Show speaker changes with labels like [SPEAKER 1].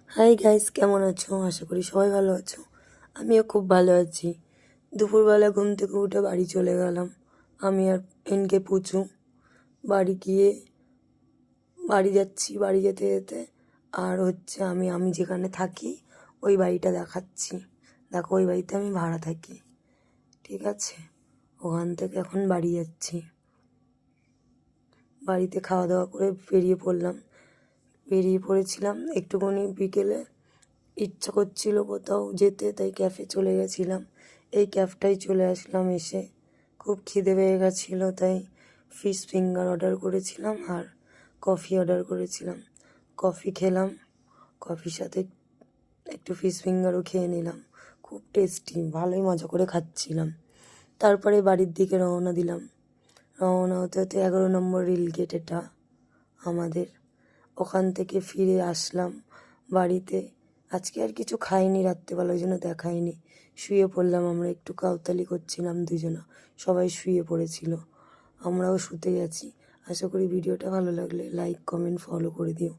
[SPEAKER 1] Hi guys, কেমন আছো? আশা করি সবাই ভালো আছো। আমিও খুব ভালো আছি। দুপুরবেলা ঘুম থেকে উঠে বাড়ি চলে গেলাম। আমি আর এনকে পুচু বাড়ি গিয়ে বাড়ি যাচ্ছি। বাড়ি যেতে যেতে আর আমি যেখানে থাকি ওই বাড়িটা দেখাচ্ছি। দেখো, ওই বাড়িতে আমি ভাড়া থাকি, ঠিক আছে? ওখান থেকে এখন বাড়ি যাচ্ছি। বাড়িতে খাওয়া দাওয়া করে বেরিয়ে পড়েছিলাম একটুখানি বিকেলে। ইচ্ছা করছিল কোথাও যেতে, তাই ক্যাফে চলে গেছিলাম। এই ক্যাফটাই চলে আসলাম। এসে খুব খিদে পেয়ে গেছিলো, তাই ফিশ ফিঙ্গার অর্ডার করেছিলাম আর কফি অর্ডার করেছিলাম। কফি খেলাম, কফির সাথে একটু ফিশ ফিঙ্গারও খেয়ে নিলাম। খুব টেস্টি, ভালোই মজা করে খাচ্ছিলাম। তারপরে বাড়ির দিকে রওনা দিলাম। রওনা হতে হতে 11 নম্বর রেল গেট এটা আমাদের। ওখান থেকে ফিরে আসলাম বাড়িতে। আজকে আর কিছু খাইনি রাত্রেবেলা, ওই জন্য দেখাইনি। শুয়ে পড়লাম আমরা, একটু কাউতালি করছিলাম দুজনা। সবাই শুয়ে পড়েছিল, আমরাও শুতে গেছি। আশা করি ভিডিওটা ভালো লাগলে লাইক, কমেন্ট, ফলো করে দিও।